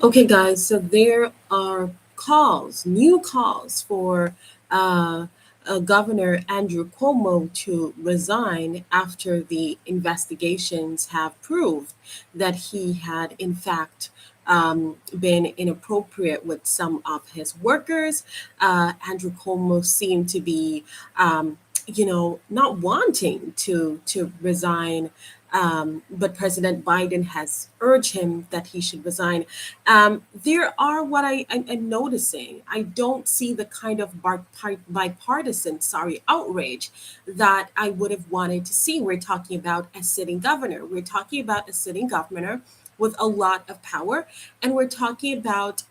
Okay, guys, so there are calls, new calls for uh, Governor Andrew Cuomo to resign after the investigations have proved that he had, in fact, been inappropriate with some of his workers. Andrew Cuomo seemed to be, not wanting to resign. But President Biden has urged him that he should resign. There are what I'm noticing. I don't see the kind of bipartisan, outrage that I would have wanted to see. We're talking about a sitting governor. We're talking about a sitting governor with a lot of power, and we're talking about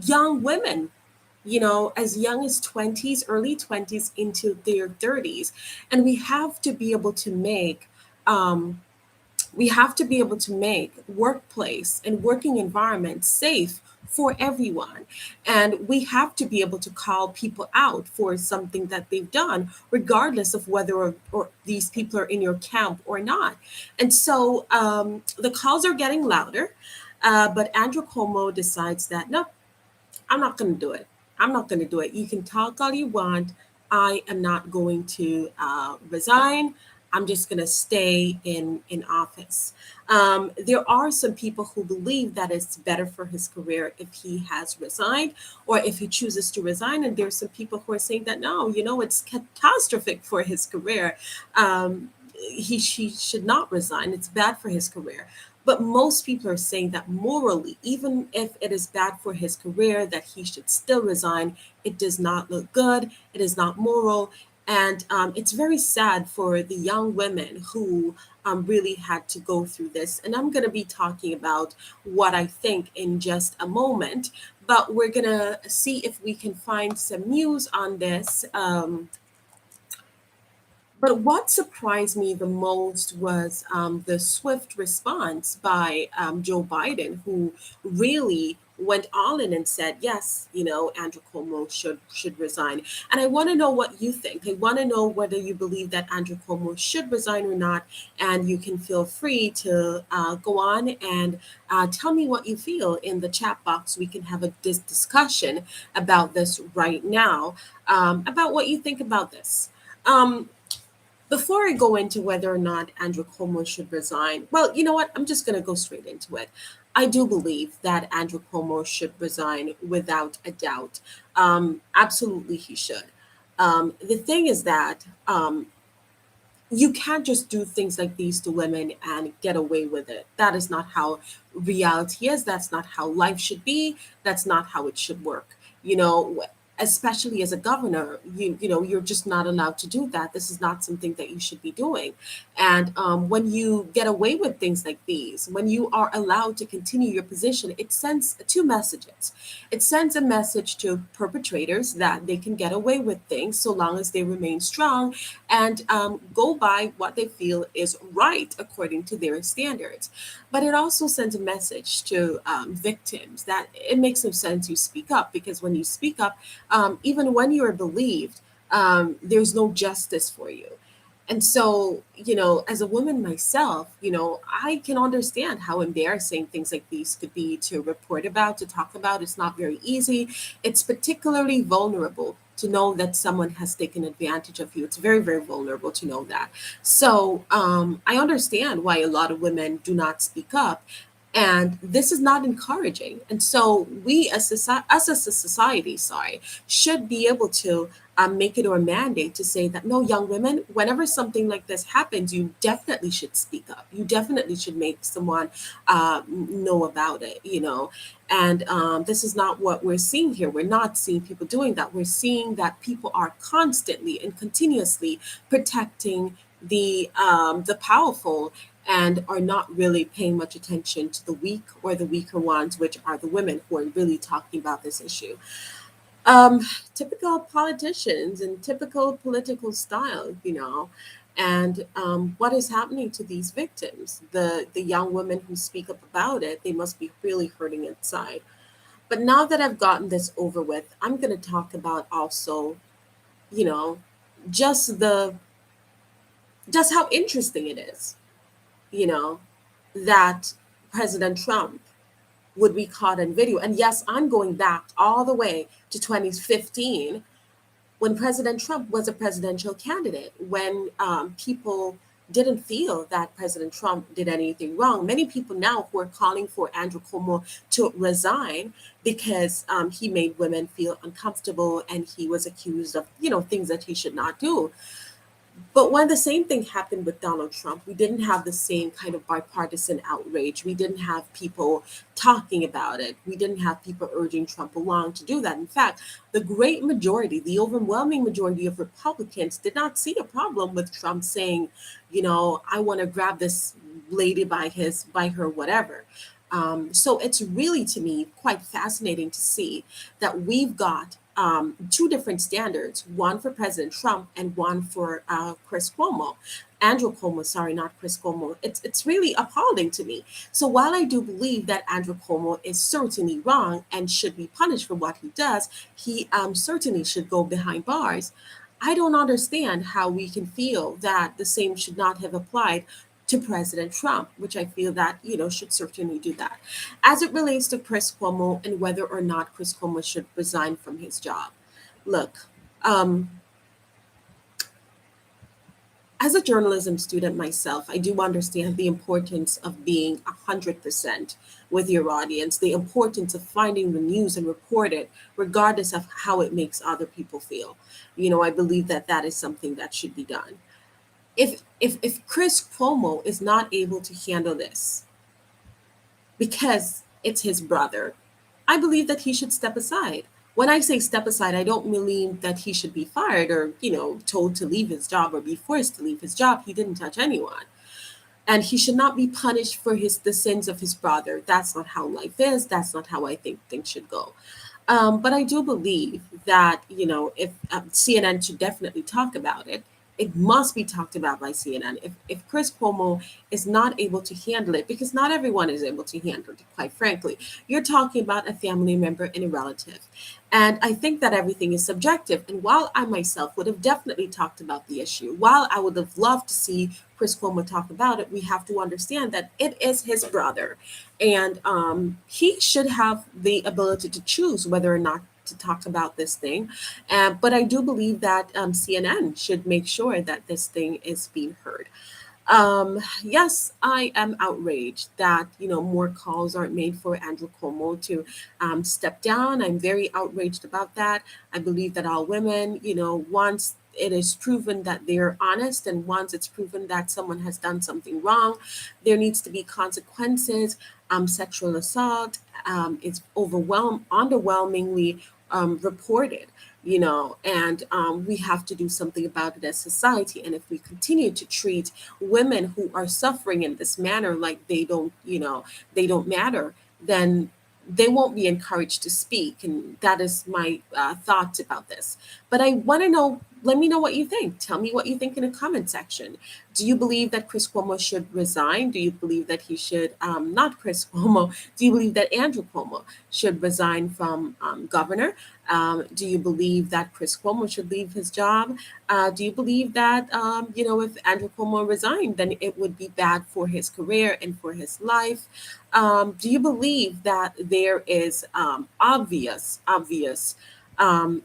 young women. As young as 20s, early 20s into their 30s, and um, we have to be able to make workplace and working environments safe for everyone. And we have to be able to call people out for something that they've done, regardless of whether or these people are in your camp or not. And so the calls are getting louder, but Andrew Cuomo decides that no, I'm not going to do it. I'm not going to do it. You can talk all you want. I am not going to resign. I'm just going to stay in office. There are some people who believe that it's better for his career if he has resigned or if he chooses to resign. And there's some people who are saying that no, it's catastrophic for his career. He should not resign. It's bad for his career. But most people are saying that morally, even if it is bad for his career, that he should still resign. It does not look good. It is not moral. And it's very sad for the young women who really had to go through this. And I'm going to be talking about what I think in just a moment. But we're going to see if we can find some news on this. But what surprised me the most was the swift response by Joe Biden, who really went all in and said, "Yes, Andrew Cuomo should resign." And I want to know what you think. I want to know whether you believe that Andrew Cuomo should resign or not. And you can feel free to go on and tell me what you feel in the chat box. We can have a discussion about this right now, about what you think about this. Um, Before I go into whether or not Andrew Cuomo should resign, well, you know what? I'm just going to go straight into it. I do believe that Andrew Cuomo should resign without a doubt. Absolutely, he should. The thing is that you can't just do things like these to women and get away with it. That is not how reality is. That's not how life should be. That's not how it should work. Especially as a governor, you're just not allowed to do that. This is not something that you should be doing. And when you get away with things like these, when you are allowed to continue your position, it sends two messages. It sends a message to perpetrators that they can get away with things so long as they remain strong and go by what they feel is right according to their standards. But it also sends a message to victims that it makes no sense you speak up, because when you speak up, even when you're believed, there's no justice for you. And so, as a woman myself, I can understand how embarrassing things like these could be to report about, to talk about. It's not very easy. It's particularly vulnerable to know that someone has taken advantage of you. It's very, very vulnerable to know that. So I understand why a lot of women do not speak up. And this is not encouraging. And so we as a society, should be able to make it our mandate to say that no, young women, whenever something like this happens, you definitely should speak up. You definitely should make someone know about it, And this is not what we're seeing here. We're not seeing people doing that. We're seeing that people are constantly and continuously protecting the powerful and are not really paying much attention to the weak or the weaker ones, which are the women who are really talking about this issue. um, Typical politicians and typical political style, and what is happening to these victims, the young women who speak up about it, they must be really hurting inside. But now that I've gotten this over with, I'm going to talk about also, you know, just the just how interesting it is, you know, that President Trump would be caught on video. And yes, I'm going back all the way to 2015 when President Trump was a presidential candidate, when people didn't feel that President Trump did anything wrong. Many people now who are calling for Andrew Cuomo to resign because he made women feel uncomfortable and he was accused of, things that he should not do. But when the same thing happened with Donald Trump, we didn't have the same kind of bipartisan outrage. We didn't have people talking about it. We didn't have people urging Trump along to do that. In fact, the great majority, the overwhelming majority of Republicans did not see a problem with Trump saying, I want to grab this lady by her whatever. So it's really, to me, quite fascinating to see that we've got two different standards, one for President Trump and one for Chris Cuomo. Andrew Cuomo, sorry, not Chris Cuomo. It's really appalling to me. So while I do believe that Andrew Cuomo is certainly wrong and should be punished for what he does, he certainly should go behind bars. I don't understand how we can feel that the same should not have applied to President Trump, which I feel that, should certainly do that. As it relates to Chris Cuomo and whether or not Chris Cuomo should resign from his job, look, um, as a journalism student myself, I do understand the importance of being 100% with your audience, the importance of finding the news and report it, regardless of how it makes other people feel. I believe that that is something that should be done. If Chris Cuomo is not able to handle this because it's his brother, I believe that he should step aside. When I say step aside, I don't mean that he should be fired or, told to leave his job or be forced to leave his job. He didn't touch anyone. And he should not be punished for the sins of his brother. That's not how life is. That's not how I think things should go. But I do believe that, if CNN should definitely talk about it, it must be talked about by CNN. If Chris Cuomo is not able to handle it, because not everyone is able to handle it, quite frankly, you're talking about a family member and a relative. And I think that everything is subjective. And while I myself would have definitely talked about the issue, while I would have loved to see Chris Cuomo talk about it, we have to understand that it is his brother. And he should have the ability to choose whether or not to talk about this thing. But I do believe that CNN should make sure that this thing is being heard. Yes, I am outraged that more calls aren't made for Andrew Cuomo to step down. I'm very outraged about that. I believe that all women, once it is proven that they're honest and once it's proven that someone has done something wrong, there needs to be consequences. Sexual assault is underwhelmingly reported, and we have to do something about it as society. And if we continue to treat women who are suffering in this manner like they don't matter, then they won't be encouraged to speak. And that is my thoughts about this. But I want to know, let me know what you think. Tell me what you think in the comment section. Do you believe that Chris Cuomo should resign? Do you believe that he should, not Chris Cuomo, do you believe that Andrew Cuomo should resign from governor? Do you believe that Chris Cuomo should leave his job? Do you believe that, if Andrew Cuomo resigned, then it would be bad for his career and for his life? Do you believe that there is obvious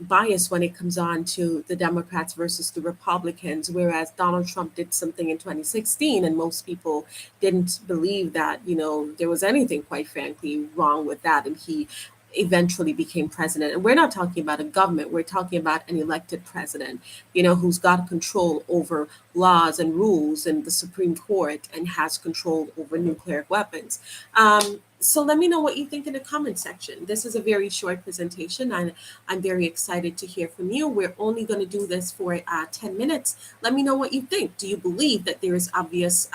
bias when it comes on to the Democrats versus the Republicans, whereas Donald Trump did something in 2016 and most people didn't believe that, there was anything, quite frankly, wrong with that. And he eventually became president. And we're not talking about a government, we're talking about an elected president, who's got control over laws and rules and the Supreme Court and has control over nuclear weapons. So let me know what you think in the comment section. This is a very short presentation and I'm very excited to hear from you. We're only going to do this for 10 minutes. Let me know what you think. Do you believe that there is obvious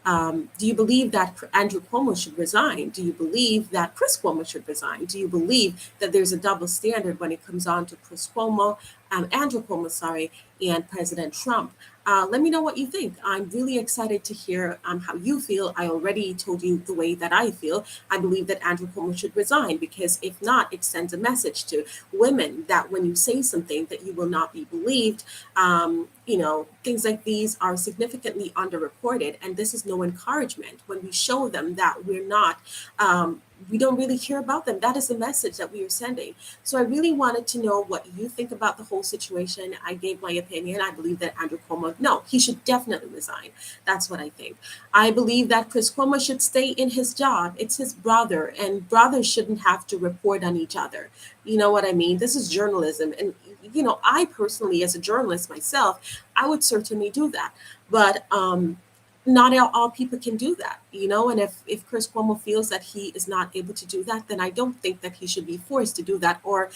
do you believe that Andrew Cuomo should resign? Do you believe that Chris Cuomo should resign? Do you believe that there's a double standard when it comes on to Chris Cuomo, Andrew Cuomo, sorry, and President Trump? Let me know what you think. I'm really excited to hear how you feel. I already told you the way that I feel. I believe that Andrew Cuomo should resign because if not, it sends a message to women that when you say something that you will not be believed. things like these are significantly underreported, and this is no encouragement. When we show them that we don't really care about them, that is the message that we are sending. So I really wanted to know what you think about the whole situation. I gave my opinion. I believe that Andrew Cuomo, no, he should definitely resign. That's what I think. I believe that Chris Cuomo should stay in his job. It's his brother, and brothers shouldn't have to report on each other. You know what I mean? This is journalism. And, I personally, as a journalist myself, I would certainly do that. But not all people can do that, and if Chris Cuomo feels that he is not able to do that, then I don't think that he should be forced to do that, or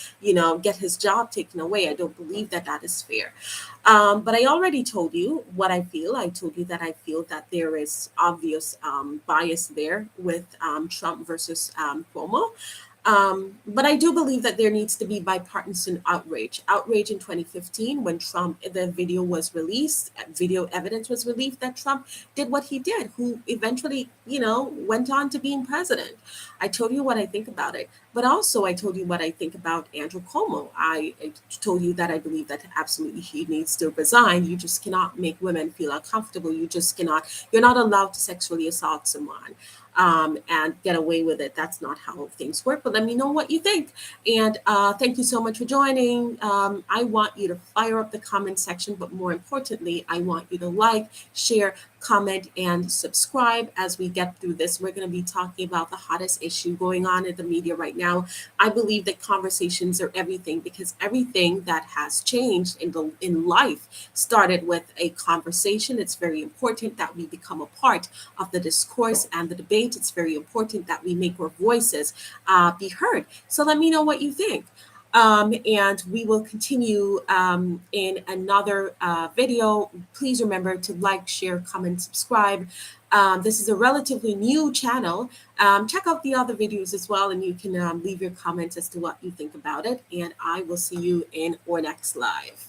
get his job taken away. I don't believe that that is fair. But I already told you what I feel. I told you that I feel that there is obvious bias there with Trump versus Cuomo. But I do believe that there needs to be bipartisan outrage. Outrage in 2015 when the video was released, video evidence was released that Trump did what he did, who eventually, went on to being president. I told you what I think about it. But also, I told you what I think about Andrew Cuomo. I told you that I believe that absolutely he needs to resign. You just cannot make women feel uncomfortable. You're not allowed to sexually assault someone and get away with it. That's not how things work. But let me know what you think. And thank you so much for joining. I want you to fire up the comment section, but more importantly, I want you to like, share, comment, and subscribe as we get through this. We're going to be talking about the hottest issue going on in the media right now. I believe that conversations are everything, because everything that has changed in life started with a conversation. It's very important that we become a part of the discourse and the debate. It's very important that we make our voices be heard. So let me know what you think. And we will continue in another video. Please remember to like, share, comment, subscribe. This is a relatively new channel. Check out the other videos as well, and you can leave your comments as to what you think about it. And I will see you in our next live.